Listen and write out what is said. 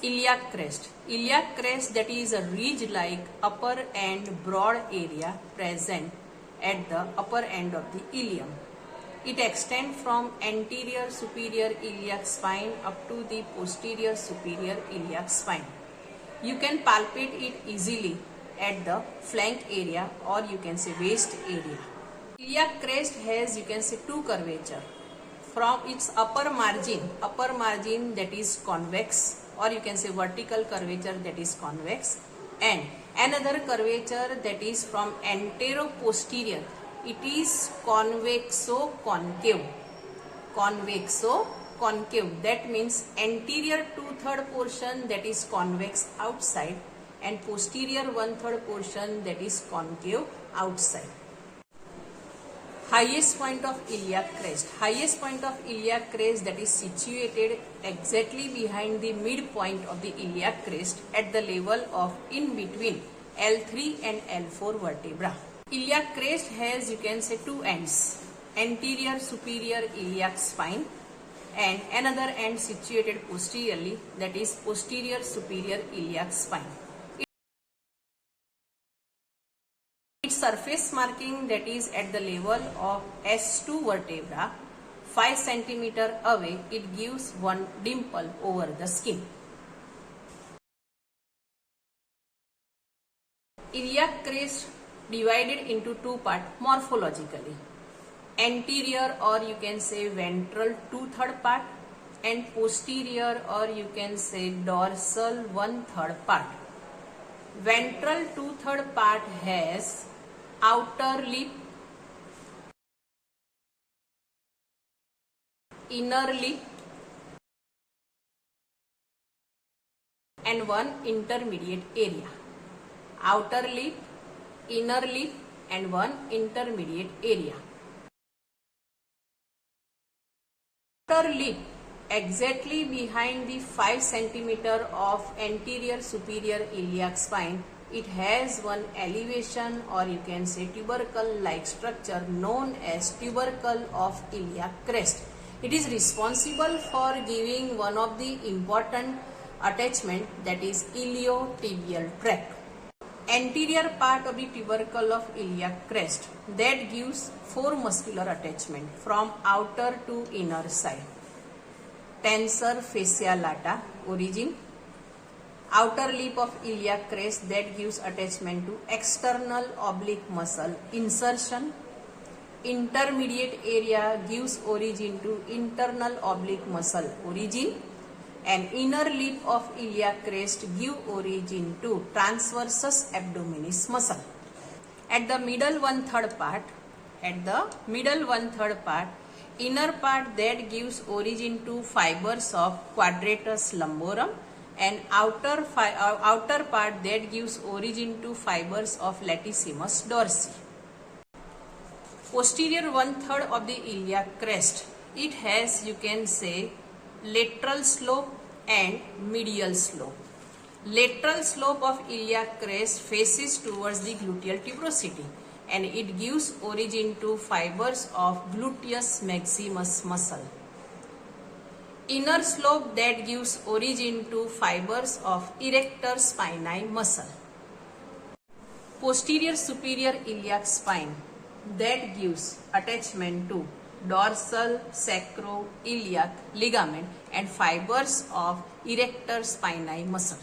Iliac crest. Iliac crest, that is a ridge-like upper and broad area present at the upper end of the ilium. It extends from anterior superior iliac spine up to the posterior superior iliac spine. You can palpate it easily at the flank area, or you can say waist area. Iliac crest has, you can say, two curvature. From its upper margin that is convex, or you can say vertical curvature that is convex, and another curvature that is from antero-posterior. It is convexo-concave. Convexo-concave. That means anterior 2/3 portion that is convex outside and posterior 1/3 portion that is concave outside. Highest point of iliac crest. Highest point of iliac crest that is situated exactly behind the midpoint of the iliac crest at the level of in between L3 and L4 vertebra. Iliac crest has, you can say, two ends. Anterior superior iliac spine and another end situated posteriorly, that is posterior superior iliac spine. Its surface marking that is at the level of S2 vertebra, 5 cm away, it gives one dimple over the skin. Iliac crest divided into two parts morphologically. Anterior, or you can say ventral 2/3 part, and posterior, or you can say dorsal 1/3 part. Ventral 2/3 part has outer lip, inner lip, and one intermediate area. Outer lip, inner lip, and one intermediate area. Outer lip exactly behind the 5 cm of anterior superior iliac spine. It has one elevation, or you can say tubercle like structure known as tubercle of iliac crest. It is responsible for giving one of the important attachment, that is iliotibial tract. Anterior part of the tubercle of iliac crest that gives 4 muscular attachment from outer to inner side. Tensor fascia lata origin. Outer lip of iliac crest that gives attachment to external oblique muscle insertion. Intermediate area gives origin to internal oblique muscle origin, and inner lip of iliac crest give origin to transversus abdominis muscle. At the middle 1/3 part, inner part that gives origin to fibers of quadratus lumborum, and outer part that gives origin to fibers of latissimus dorsi. Posterior 1/3 of the iliac crest, it has, you can say, lateral slope and medial slope. Lateral slope of iliac crest faces towards the gluteal tuberosity, and it gives origin to fibers of gluteus maximus muscle. Inner slope that gives origin to fibers of erector spinae muscle. Posterior superior iliac spine that gives attachment to dorsal sacroiliac ligament and fibers of erector spinae muscle.